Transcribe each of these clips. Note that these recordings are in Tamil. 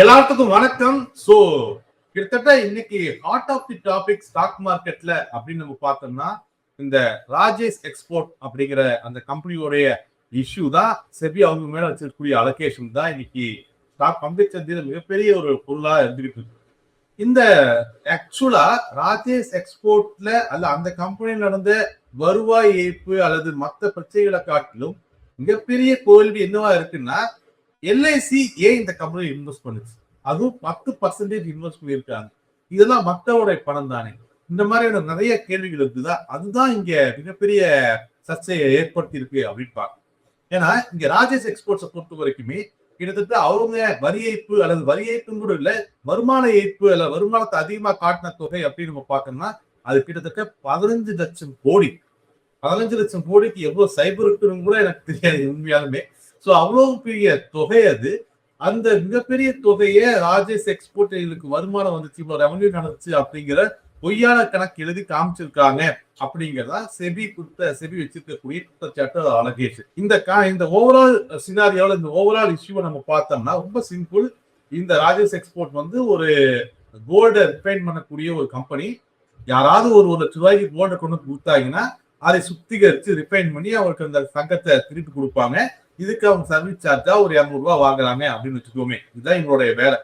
எல்லாத்துக்கும் வணக்கம். சோ கிட்டத்தட்ட இன்னைக்கு heart of the topic stock மார்க்கெட்ல அப்படின்னு நம்ம பார்த்தோம்னா இந்த ராஜேஷ் எக்ஸ்போர்ட் அப்படிங்கிற அந்த கம்பெனியோடைய இஷ்யூ தான். செபி அவங்க மேல வச்சிருக்கக்கூடிய அலோகேஷன் தான் இன்னைக்கு ஸ்டாக் பங்குச்சந்தையில மிகப்பெரிய ஒரு பொருளா இருந்துகிட்டு இருக்கு. இந்த ஆக்சுவலா ராஜேஷ் எக்ஸ்போர்ட்ல அல்ல அந்த கம்பெனியில் நடந்த வருவாய் ஏய்ப்பு அல்லது மற்ற பிரச்சனைகளை காட்டிலும் மிகப்பெரிய தோல்வி என்னவா இருக்குன்னா, எல்ஐசி ஏன் இந்த கம்பெனி இன்வெஸ்ட் பண்ணுச்சு, அதுவும் 10% இன்வெஸ்ட் பண்ணியிருக்காங்க. இதெல்லாம் மக்களுடைய பணம் தானே. இந்த மாதிரியான நிறைய கேள்விகள் இருக்குதா, அதுதான் இங்க மிகப்பெரிய சர்ச்சையை ஏற்படுத்தி இருக்கு அப்படின்னு பார்க்க. ஏன்னா இங்க ராஜேஷ் எக்ஸ்போர்ட்ஸை பொறுத்த வரைக்குமே கிட்டத்தட்ட அவங்க வரி ஏய்ப்பு அல்லது வரி ஏய்ப்பும் கூட இல்ல, வருமான ஏய்ப்பு அல்ல வருமானத்தை அதிகமா காட்டின தொகை அப்படின்னு நம்ம பார்க்கணும்னா அது கிட்டத்தட்ட 15 லட்சம் கோடி. 15 லட்சம் கோடிக்கு எவ்வளவு சைபர் இருக்குன்னு கூட எனக்கு தெரியாது உண்மையாலுமே. சோ அவ்வளவு பெரிய தொகை அது. அந்த மிகப்பெரிய தொகையை ராஜேஷ் எக்ஸ்போர்ட் வருமானம் வந்துச்சு, இவ்வளவு ரெவன்யூ நடந்துச்சு அப்படிங்கிற பொய்யான கணக்கு எழுதி காமிச்சிருக்காங்க அப்படிங்கிறதா செபி வச்சிருக்கக்கூடிய குற்றச்சாட்டு அலகேஷன். இந்த ஓவரால் சினாரியோல இந்த ஓவரால் இஷ்யூவை நம்ம பார்த்தோம்னா ரொம்ப சிம்பிள். இந்த ராஜேஷ் எக்ஸ்போர்ட் வந்து ஒரு கோல்டை ரிஃபைன் பண்ணக்கூடிய ஒரு கம்பெனி. யாராவது ஒரு லட்சம் ரூபாய்க்கு கோல்டை கொண்டு கொடுத்தாங்கன்னா அதை சுத்திகரிச்சு ரிஃபைன் பண்ணி அவருக்கு அந்த சங்கத்தை திருப்பி கொடுப்பாங்க. இதுக்கு அவங்க சர்வீஸ் சார்ஜா ஒரு 200 ரூபாய் வாங்குறாங்க அப்படின்னு வச்சுக்கோமே. இதுதான் எங்களுடைய வேலை.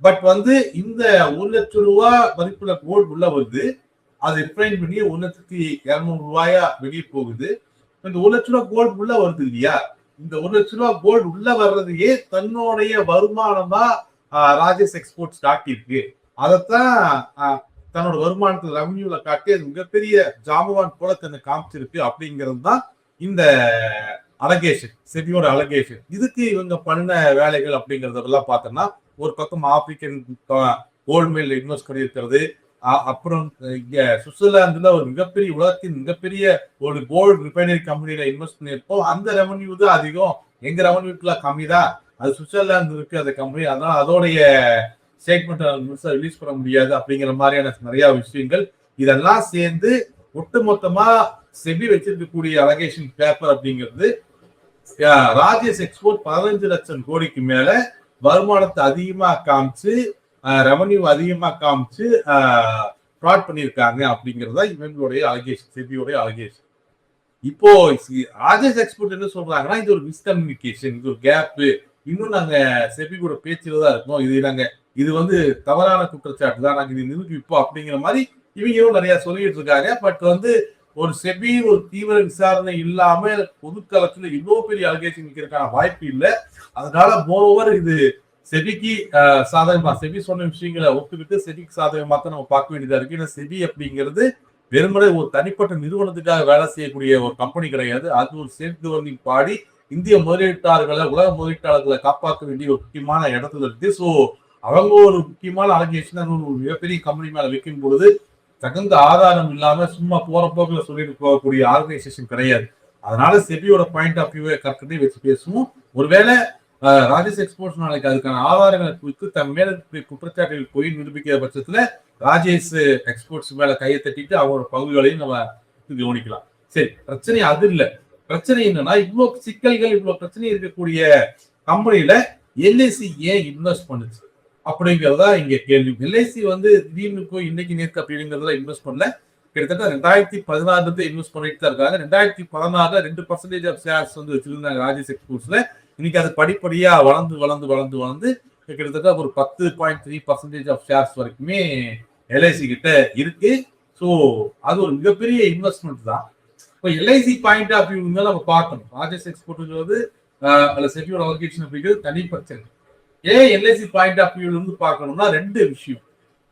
பட் வந்து இந்த 1 லட்சம் ரூபாய் மதிப்புள்ள கோல்டு உள்ள வருது, அதை ரிஃபைன் பண்ணி 1,200,000 ரூபாயா வெளியே போகுது. இந்த 1 லட்சம் ரூபாய் கோல்டு உள்ள வருது இல்லையா, இந்த 1 லட்சம் ரூபாய் கோல்டு உள்ள வர்றதையே தன்னுடைய வருமானமா ராஜேஷ் எக்ஸ்போர்ட்ஸ் காட்டியிருக்கு. அதைத்தான் தன்னோட வருமானத்துல ரெவன்யூல காட்டி அது மிகப்பெரிய ஜாம்பவான் போல தன்னை காமிச்சிருக்கு அப்படிங்கிறது தான் இந்த அலகேஷன், செபியோட அலகேஷன். இதுக்கு இவங்க பண்ண வேலைகள் அப்படிங்கறதெல்லாம் பார்த்தோம்னா, ஒரு பக்கம் ஆப்பிரிக்கன் கோல்டு மில் இன்வெஸ்ட் பண்ணியிருக்கிறது, அப்புறம் இங்க சுவிட்சர்லாந்துல ஒரு மிகப்பெரிய உலகத்தின் மிகப்பெரிய ஒரு கோல்டு ரிஃபைனரி கம்பெனியில இன்வெஸ்ட் பண்ணியிருப்போம். அந்த ரெவன்யூ தான் அதிகம், எங்க ரெவன்யூக்குலாம் கம்மி தான். அது சுவிட்சர்லாந்து இருக்கு அந்த கம்பெனி, அதனால அதோடைய ஸ்டேட்மெண்ட் ரிலீஸ் பண்ண முடியாது அப்படிங்கிற மாதிரியான நிறைய விஷயங்கள் இதெல்லாம் சேர்ந்து ஒட்டுமொத்தமா செபி வச்சிருக்கக்கூடிய அலகேஷன் பேப்பர் அப்படிங்கிறது ராஜேஷ் எக்ஸ்போர்ட் 15 லட்சம் கோடிக்கு மேல வருமானத்தை அதிகமா காமிச்சு, ரெவன்யூ அதிகமா காமிச்சு ஃப்ராட் பண்ணியிருக்காங்க அப்படிங்கிறதா இவங்களுடைய அலகேஷன், செபியோடைய அலகேஷன். இப்போ ராஜேஷ் எக்ஸ்போர்ட் என்ன சொல்றாங்கன்னா, இது ஒரு மிஸ்கம்யூனிகேஷன், இது ஒரு கேப், இன்னும் நாங்க செபி கூட பேச்சுல தான் இருக்கோம், இது வந்து தவறான குற்றச்சாட்டு தான், நாங்க இது நிரூபிப்போம் அப்படிங்கிற மாதிரி இவங்களும் நிறைய சொல்லிட்டு இருக்காங்க. பட் வந்து ஒரு செபி ஒரு தீவிர விசாரணை இல்லாம பொதுக்களத்துல இவ்வளவு பெரிய அலகேஷன் நிற்கிறதுக்கான வாய்ப்பு இல்லை. அதனால மோரோவர் இது செபிக்கு சாதகமா, செபி சொன்ன விஷயங்களை ஒத்துக்கிட்டு செபிக்கு சாதகமா தான் நம்ம பார்க்க வேண்டியதா இருக்கு. ஏன்னா செபி அப்படிங்கிறது வெறுமனே ஒரு தனிப்பட்ட நிறுவனத்துக்காக வேலை செய்யக்கூடிய ஒரு கம்பெனி கிடையாது. அது ஒரு செல்ஃப் கவர்னிங் பாடி, இந்திய முதலீட்டாளர்களை, உலக முதலீட்டாளர்களை காப்பாற்ற வேண்டிய ஒரு முக்கியமான இடத்துல இருக்கு. ஸோ அவங்க ஒரு முக்கியமான அலகேஷன் ஒரு மிகப்பெரிய கம்பெனி மேல வைக்கும் பொழுது தகுந்த ஆதாரம் இல்லாம சும்மா போற போக்குல சொல்லிட்டு போகக்கூடிய ஆர்கனைசேஷன் கிடையாது. அதனால செபியோட பாயிண்ட் ஆஃப் வியூவை கரெக்டே வச்சு பேசுவோம். ஒருவேளை ராஜேஷ் எக்ஸ்போர்ட்ஸ் நாளைக்கு அதுக்கான ஆதாரங்களை குறித்து தன் மேல குற்றச்சாட்டுகள் போய் நிரூபிக்கிற பட்சத்துல ராஜேஷ் எக்ஸ்போர்ட்ஸ் மேல கையை தட்டிட்டு அவரோட பங்குகளையும் நம்ம கவனிக்கலாம். சரி, பிரச்சனை அது இல்லை. பிரச்சனை என்னன்னா, இவ்வளவு சிக்கல்கள் இவ்வளவு பிரச்சனை இருக்கக்கூடிய கம்பெனியில எல்ஐசி ஏன் இன்வெஸ்ட் பண்ணுச்சு அப்படிங்கிறதா இங்க கேள்வி. எல்ஐசி வந்து திடீர்னு போய் இன்னைக்கு நேற்று அப்படிங்கிறதுல இன்வெஸ்ட் பண்ணல. கிட்டத்தட்ட 2016 இன்வெஸ்ட் பண்ணிட்டு தான் இருக்காங்க. 2016 2% ஆஃப் ஷேர்ஸ் வந்து வச்சிருந்தாங்க ராஜேஷ் எக்ஸ்போர்ட்ஸ்ல. இன்னைக்கு அது படிப்படியா வளர்ந்து கிட்டத்தட்ட ஒரு 10.3% ஆஃப் ஷேர்ஸ் வரைக்குமே எல்ஐசி கிட்ட இருக்கு. ஸோ அது ஒரு மிகப்பெரிய இன்வெஸ்ட்மெண்ட் தான். இப்போ எல்ஐசி பாயிண்ட் ஆஃப் வியூ நம்ம பார்க்கணும். ராஜேஷ் எக்ஸ்போர்ட்ங்கிறது செபியோட அலோகேஷன் அப்படிங்கிறது தனி பிரச்சனை. ஏன் எல்ஐசி பாயிண்ட் ஆஃப் வியூல இருந்து பார்க்கணும்னா ரெண்டு விஷயம்.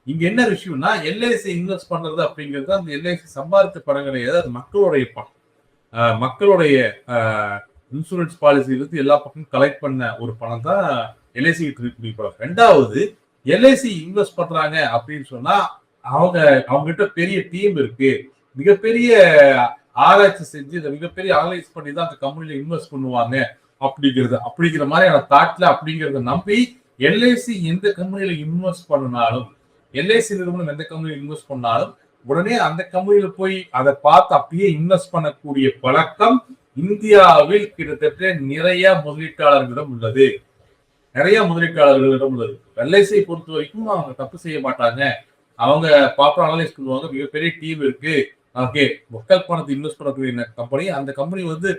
இங்க என்ன விஷயம்னா, எல்ஐசி இன்வெஸ்ட் பண்றது அப்படிங்கிறது அந்த எல்ஐசி சம்பாதித்த பணம் கிடையாது, அது மக்களுடைய பணம். மக்களுடைய இன்சூரன்ஸ் பாலிசியிலிருந்து எல்லா பக்கமும் கலெக்ட் பண்ண ஒரு பணம் தான் எல்ஐசி பணம். ரெண்டாவது, எல்ஐசி இன்வெஸ்ட் பண்றாங்க அப்படின்னு சொன்னா அவங்க கிட்ட பெரிய டீம் இருக்கு, மிகப்பெரிய ஆராய்ச்சி செஞ்சு இதை மிகப்பெரிய அனலைஸ் பண்ணி தான் அந்த கம்பெனில இன்வெஸ்ட் பண்ணுவாங்க அப்படிங்கிற மாதிரியான தாட்ல அப்படிங்கிறத நம்பி எல்ஐசி எந்த கம்பெனியில இன்வெஸ்ட் பண்ணாலும், எல்ஐசி நிறுவனம் எந்த கம்பெனியில இன்வெஸ்ட் பண்ணாலும் உடனே அந்த கம்பெனியில போய் அதை பார்த்து அப்படியே இன்வெஸ்ட் பண்ணக்கூடிய பழக்கம் இந்தியாவில் கிட்டத்தட்ட நிறைய முதலீட்டாளர்களிடம் உள்ளது. நிறைய முதலீட்டாளர்களிடம் உள்ளது. எல்ஐசியை பொறுத்த வரைக்கும் அவங்க தப்பு செய்ய மாட்டாங்க. அவங்க ப்ராப்பரா அனலைஸ் பண்ணுவாங்க. மிகப்பெரிய டீம் இருக்கு. ஓகே, மக்கள் பணத்தை இன்வெஸ்ட் பண்ணக்கூடிய கம்பெனி. அந்த கம்பெனி வந்து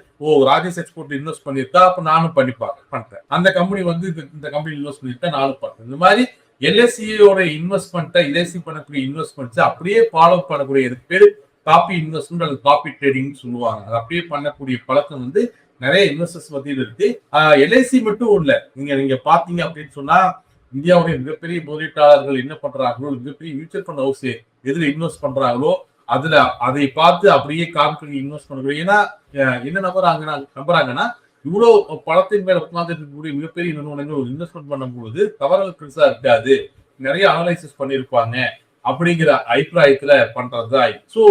ராஜேஷ் எக்ஸ்போர்ட் இன்வெஸ்ட் பண்ணிருக்கா, அப்ப நானும் பண்றேன். அந்த கம்பெனி வந்து இந்த கம்பெனி இன்வெஸ்ட் பண்ணிருக்கா, நானும் பண்றேன். இந்த மாதிரி எல்ஐசியோட இன்வெஸ்ட்மெண்ட்டை எல்ஐசி பண்ணக்கூடிய இன்வெஸ்ட்மெண்ட்ஸ் அப்படியே ஃபாலோ பண்ணக்கூடிய பேரு காப்பி இன்வெஸ்ட்மெண்ட் அல்லது காப்பி ட்ரேடிங் சொல்லுவாங்க. அது அப்படியே பண்ணக்கூடிய பழக்கம் வந்து நிறைய இன்வெஸ்டர்ஸ் மத்தியில் இருக்கு. எல்ஐசி மட்டும் இல்ல, நீங்க பாத்தீங்க அப்படின்னு சொன்னா இந்தியாவுடைய மிகப்பெரிய முதலீட்டாளர்கள் என்ன பண்றாங்களோ, மிகப்பெரிய மியூச்சுவல் ஃபண்ட் ஹவுஸ் எதுல இன்வெஸ்ட் பண்றாங்களோ அதுல அதை பார்த்து அப்படியே காப்பி இன்வெஸ்ட் பண்ணக்கூடிய. ஏன்னா என்ன நம்புறாங்கன்னா இவ்வளவு பணத்தின் மேல உட்கார்ந்து இருக்கக்கூடிய மிகப்பெரிய நிறுவனங்கள் இன்வெஸ்ட்மெண்ட் பண்ணும்போது தவறுகள் பெருசா இருக்காது, நிறைய அனலைசிஸ் பண்ணிருப்பாங்க அப்படிங்கிற அபிப்பிராயத்துல பண்றதுதான். சோ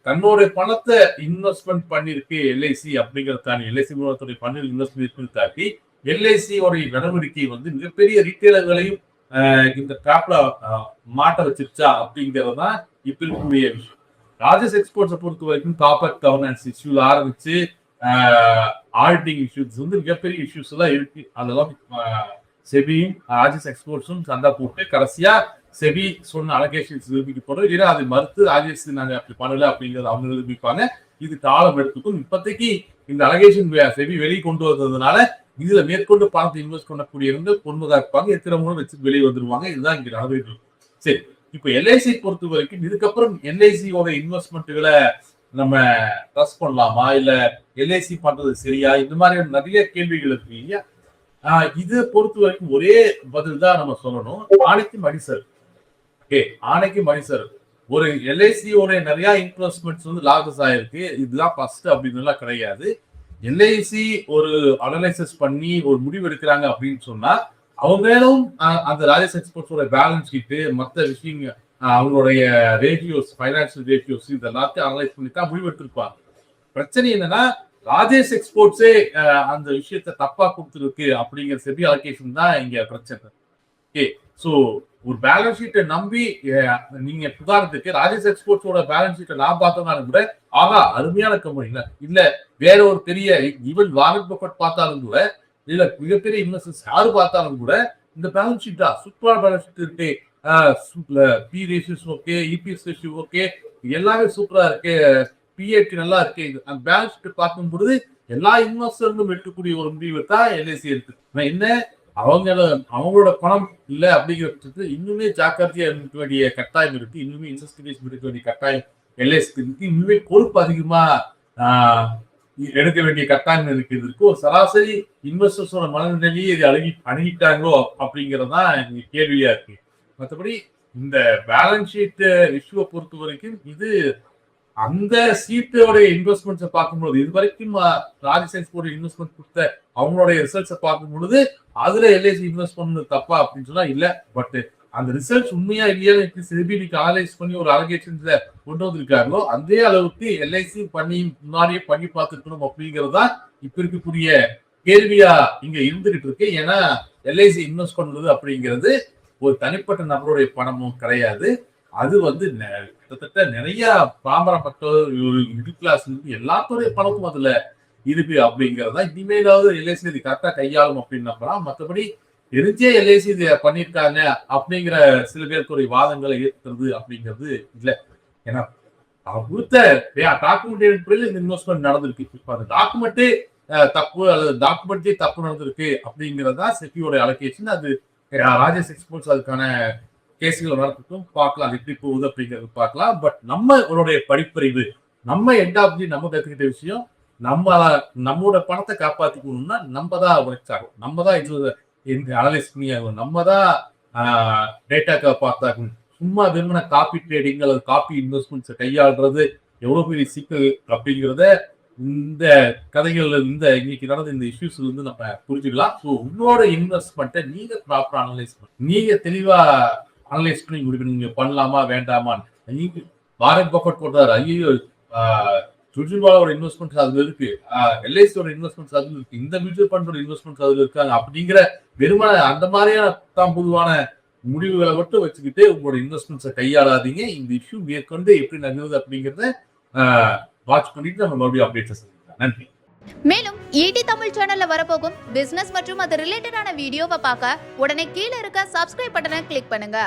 தன்னோட பணத்தை இன்வெஸ்ட்மெண்ட் பண்ணிருக்கு எல்ஐசி அப்படிங்கறதாண்டி, எல்ஐசி நிறுவனத்துடைய பணியில் இன்வெஸ்ட்மெண்ட் தாண்டி எல்ஐசியோடைய நடவடிக்கை வந்து மிகப்பெரிய ரீட்டைலர்களையும் இந்த டிராப்ல மாட்ட வச்சிருச்சா அப்படிங்கறதுதான் இப்ப இருக்கக்கூடிய விஷயம். ராஜேஷ் எக்ஸ்போர்ட்ஸை பொறுத்த வரைக்கும் கார்பரேட் கவர்னன்ஸ் இஷ்யூல ஆரம்பிச்சு ஆடிட்டிங் இஷ்யூஸ் வந்து மிகப்பெரிய இஷ்யூஸ் எல்லாம் இருக்கு. அதெல்லாம் செபியும் ராஜேஷ் எக்ஸ்போர்ட்ஸும் சண்டை போட்டு கடைசியா செபி சொன்ன அலகேஷன்ஸ் நிரூபிக்கப்படும். இல்லைன்னா அதை மறுத்து ராஜேஷ் நாங்க அப்படி பண்ணல அப்படிங்கறது அவங்க நிரூபிப்பாங்க. இது காலம் எடுத்துக்கும். இப்போதைக்கு இந்த அலகேஷன் செபி வெளியே கொண்டு வந்ததுனால இதுல மேற்கொண்டு பணத்தை இன்வெஸ்ட் பண்ணக்கூடியவங்க பொன்முகா இருப்பாங்க, எத்திரமும் வச்சு வெளியே வந்துருவாங்க. இதுதான் இங்க நடந்துட்டு. சரி, இப்ப எல்ஐசி பொறுத்த வரைக்கும் இதுக்கப்புறம் எல்ஐசியோட இன்வெஸ்ட்மெண்ட்டுகளை நம்ம ட்ரஸ்ட் பண்ணலாமா, இல்ல எல்ஐசி பண்றது சரியா, இந்த மாதிரி நிறைய கேள்விகள் இருக்கு இல்லையா? இது பொறுத்த வரைக்கும் ஒரே பதில் தான் நம்ம சொல்லணும். ஆணைக்கு மடிசர். ஆணைக்கு மடிசர். ஒரு எல்ஐசியோட நிறைய இன்வெஸ்ட்மெண்ட்ஸ் வந்து லாஸ் ஆயிருக்கு. இதுதான் ஃபர்ஸ்ட் அப்படின்னு கிடையாது. எல்ஐசி ஒரு அனலைசிஸ் பண்ணி ஒரு முடிவு எடுக்கிறாங்க அப்படின்னு சொன்னா அவங்களும் அந்த ராஜேஷ் எக்ஸ்போர்ட்ஸோட பேலன்ஸ் ஷீட்டு மற்ற விஷயங்கள் அவங்களுடைய ரேஷியோஸ், பைனான்சியல் ரேஷியோஸ் இது எல்லாத்தையும் அனலைஸ் பண்ணி தான் முடிவு எடுத்திருப்பாங்க. பிரச்சனை என்னன்னா ராஜேஷ் எக்ஸ்போர்ட்ஸே அந்த விஷயத்த தப்பா கொடுத்துருக்கு அப்படிங்கிற செபி அலோகேஷன் தான் இங்க பிரச்சனை. ஓகே, சோ ஒரு பேலன்ஸ் ஷீட்டை நம்பி நீங்க உதாரணத்துக்கு ராஜேஷ் எக்ஸ்போர்ட்ஸோட பேலன்ஸ் ஷீட்டை நான் பார்த்தோம்னாலும் கூட அருமையான கம்பெனி இல்ல வேற ஒரு பெரிய ஈவன் வாரன் பஃபெட் பார்த்தாலும் கூட இல்ல மிகப்பெரிய இன்வெஸ்டர்ஸ் யாரு பார்த்தாலும் கூட இந்த பேலன்ஸ் ஷீட்டா சூப்பரான பேலன்ஸ் ஷீட் இருக்கு, P ratios okay, EPS ratio okay, எல்லாமே சூப்பரா இருக்கு, பிஏடி நல்லா இருக்கு. அந்த பேலன்ஸ் ஷீட் பார்க்கும் பொழுது எல்லா இன்வெஸ்டர்களும் எடுக்கக்கூடிய ஒரு முடிவு தான் எல்ஐசி எடுத்து. என்ன அவங்களோட பணம் இல்லை அப்படிங்கிறது இன்னுமே ஜாக்கிரதையா இருக்க வேண்டிய கட்டாயம் இருக்கு. இன்னுமே இன்வெஸ்டிகேஷன் எடுக்க வேண்டிய கட்டாயம் எல்ஐசி இருக்கு. இன்னுமே பொறுப்பு அதிகமா எடுக்க வேண்டிய கட்டாயம் இருக்கு. ஒரு சராசரி இன்வெஸ்டர்ஸோட மனநிலையே இது அணுகிட்டாங்களோ அப்படிங்கறதுதான் இங்க கேள்வியா இருக்கு. மற்றபடி இந்த பேலன்ஸ் ஷீட் இஷ்யூவை பொறுத்த வரைக்கும் இது அந்த சீட்டோட இன்வெஸ்ட்மெண்ட்ஸை பார்க்கும்போது இது வரைக்கும் ராஜேஷ் எக்ஸ்போர்ட் இன்வெஸ்ட்மெண்ட் கொடுத்த அவங்களுடைய ரிசல்ட்ஸை பார்க்கும் பொழுது அதுல எல்ஐசி இன்வெஸ்ட் பண்ணது தப்பா அப்படின்னு சொன்னா இல்ல. பட் அந்த ரிசல்ட்ஸ் உண்மையா இல்லையா செபிக்கு அனலைஸ் பண்ணி ஒரு அலகேஷன்ஸ்ல கொண்டு வந்திருக்காங்களோ அதே அளவுக்கு எல்ஐசி முன்னாடியே பண்ணி பார்த்துக்கணும் அப்படிங்கறதுதான் இப்ப இருக்கக்கூடிய கேள்வியா இங்க இருந்துகிட்டு இருக்கு. ஏன்னா எல்ஐசி இன்வெஸ்ட் பண்றது அப்படிங்கிறது ஒரு தனிப்பட்ட நபருடைய பணமும் கிடையாது. அது வந்து கிட்டத்தட்ட நிறைய பாமர மக்கள் மிடில் கிளாஸ் எல்லாத்துடைய பணமும் அதுல இருக்கு அப்படிங்கறதுதான். இனிமேலாவது எல்ஐசி இது கரெக்டா கையாளும் அப்படின்னு நம்பலாம். மற்றபடி தெரிஞ்சே எல்ஐசி இதை பண்ணிருக்காங்க அப்படிங்கிற சில பேருக்குரிய வாதங்களை ஏற்கிறது அப்படிங்கிறது இல்லை. ஏன்னா கொடுத்த டாக்குமெண்ட் இந்த இன்வெஸ்ட்மெண்ட் நடந்திருக்கு. இப்ப அந்த டாக்குமெண்ட்டே தப்பு அல்லது டாக்குமெண்ட்டே தப்பு நடந்திருக்கு அப்படிங்கறதா செபியோட அலோகேஷன். அது ராஜேஷ் எக்ஸ்போர்ட்ஸ் அதுக்கான கேசுகள் நடத்தும் பார்க்கலாம், அது எப்படி போகுது அப்படிங்கிறது பார்க்கலாம். பட் நம்மளுடைய படிப்பறிவு, நம்ம எண்டாப்தி நம்ம கத்துக்கிட்ட விஷயம், நம்மளோட பணத்தை காப்பாத்திக்கணும்னா நம்ம தான் உழைச்சாகும், நம்ம தான் இது அனலைஸ் பண்ணி ஆகும், நம்ம தான் டேட்டாக்கை பார்த்தாகணும். சும்மா வெறுமன காப்பி ட்ரேடிங் அல்லது காப்பி இன்வெஸ்ட்மெண்ட்ஸை கையாளுறது எவ்வளவு பெரிய சிக்கல் அப்படிங்கிறத இந்த கதைகள்ல இன்னைக்கு நடந்த இந்த இஷ்யூஸ்ல இருந்து நம்ம புரிஞ்சுக்கலாம். ஸோ உங்களோட இன்வெஸ்ட்மெண்ட்டை நீங்க ப்ராப்பரா அனலைஸ் பண்ணி நீங்க தெளிவா அனலைஸ் பண்ணி முடிவு நீங்க பண்ணலாமா வேண்டாமான்னு. வாரன் பஃபெட் போட்டாரு, ஐயோ சுஜின்வாலாவோட இன்வெஸ்ட்மெண்ட்ஸ் அதுல இருக்கு, எல்ஐசியோட இன்வெஸ்ட்மெண்ட்ஸ் அதுல இருக்கு, இந்த மியூச்சுவல் ஃபண்டோட இன்வெஸ்ட்மெண்ட்ஸ் அதுல இருக்காங்க அப்படிங்கிற வெறுமன அந்த மாதிரியான தான் பொதுவான முடிவுகளை மட்டும் வச்சுக்கிட்டு உங்களோட இன்வெஸ்ட்மெண்ட்ஸை கையாளாதீங்க. இந்த இஷ்யூ மேற்கொண்டு எப்படி நகருது அப்படிங்கிறத வாட்ச் பண்ணிட்டு நம்ம மறுபடியும் அப்டேட்ஸ் செஞ்சுக்கலாம். நன்றி. மேலும் ஈடி தமிழ் சேனல்ல வரப்போகும் பிசினஸ் மற்றும் அது ரிலேட்டடான வீடியோவை பார்க்க உடனே கீழே இருக்க சப்ஸ்கிரைப் பட்டனை கிளிக் பண்ணுங்க.